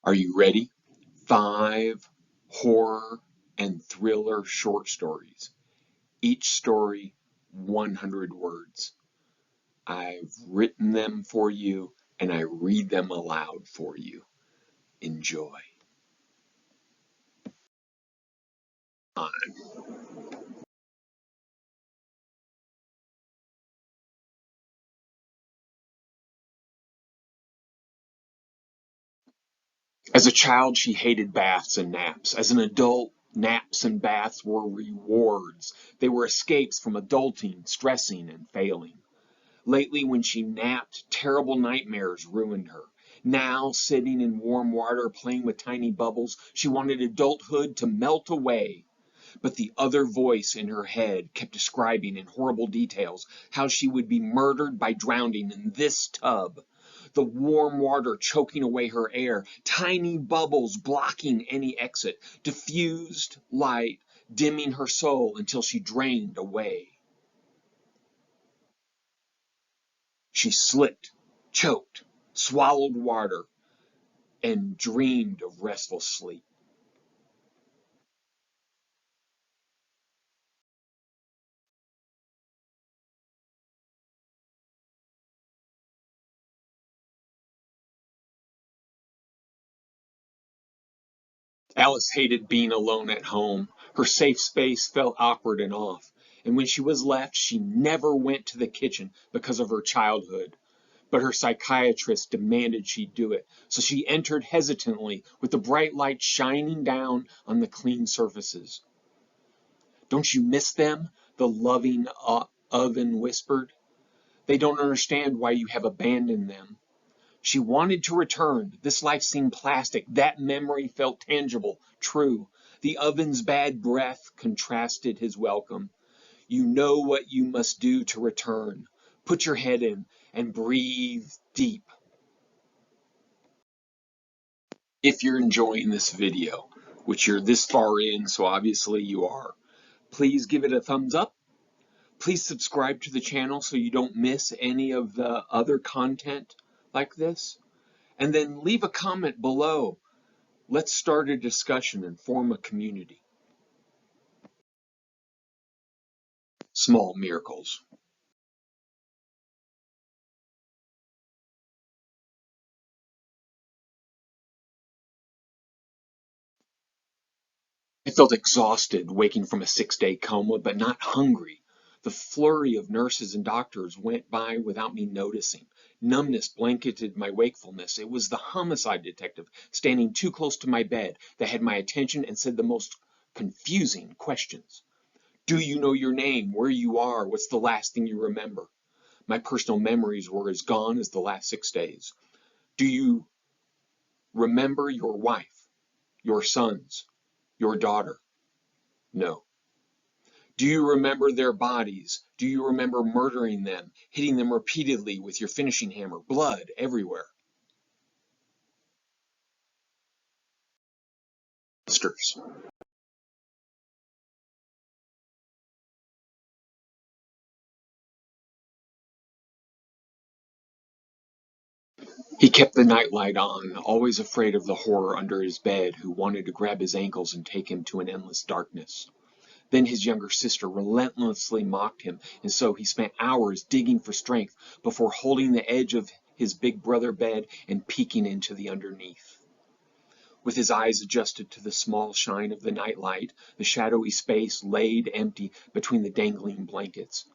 Are you ready? 5 horror and thriller short stories. Each story 100 words. I've written them for you and I read them aloud for you. Enjoy. As a child, she hated baths and naps. As an adult, naps and baths were rewards. They were escapes from adulting, stressing, and failing. Lately, when she napped, terrible nightmares ruined her. Now, sitting in warm water, playing with tiny bubbles, she wanted adulthood to melt away. But the other voice in her head kept describing in horrible details how she would be murdered by drowning in this tub. The warm water choking away her air, tiny bubbles blocking any exit, diffused light dimming her soul until she drained away. She slipped, choked, swallowed water, and dreamed of restful sleep. Alice hated being alone at home. Her safe space felt awkward and off. And when she was left, she never went to the kitchen because of her childhood. But her psychiatrist demanded she do it, so she entered hesitantly with the bright light shining down on the clean surfaces. Don't you miss them? The loving oven whispered. They don't understand why you have abandoned them. She wanted to return. This life seemed plastic. That memory felt tangible, true. The oven's bad breath contrasted his welcome. You know what you must do to return. Put your head in and breathe deep. If you're enjoying this video, which you're this far in, so obviously you are, please give it a thumbs up. Please subscribe to the channel so you don't miss any of the other content like this. And then leave a comment below. Let's start a discussion and form a community. Small miracles. I felt exhausted waking from a 6-day coma, but not hungry. The flurry of nurses and doctors went by without me noticing. Numbness blanketed my wakefulness. It was the homicide detective standing too close to my bed that had my attention and said the most confusing questions. Do you know your name, where you are, what's the last thing you remember? My personal memories were as gone as the last 6 days. Do you remember your wife, your sons, your daughter? No. Do you remember their bodies? Do you remember murdering them, hitting them repeatedly with your finishing hammer, blood everywhere? Monsters. He kept the nightlight on, always afraid of the horror under his bed who wanted to grab his ankles and take him to an endless darkness. Then his younger sister relentlessly mocked him, and so he spent hours digging for strength before holding the edge of his big brother bed and peeking into the underneath. With his eyes adjusted to the small shine of the nightlight, the shadowy space laid empty between the dangling blankets.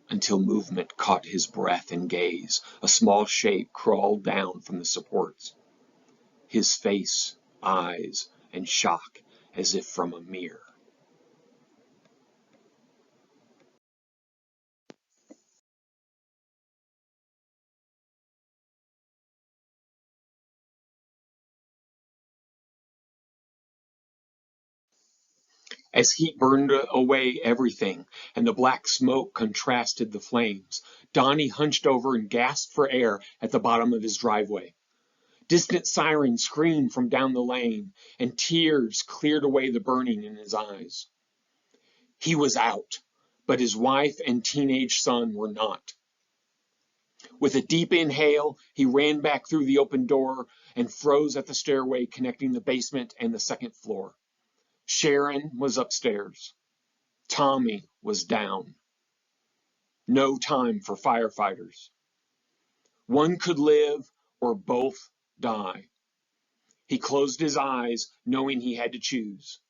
Until movement caught his breath and gaze, a small shape crawled down from the supports. His face, eyes, and shock as if from a mirror. As heat burned away everything, and the black smoke contrasted the flames, Donnie hunched over and gasped for air at the bottom of his driveway. Distant sirens screamed from down the lane, and tears cleared away the burning in his eyes. He was out, but his wife and teenage son were not. With a deep inhale, he ran back through the open door and froze at the stairway connecting the basement and the second floor. Sharon was upstairs. Tommy was down. No time for firefighters. One could live or both die. He closed his eyes, knowing he had to choose.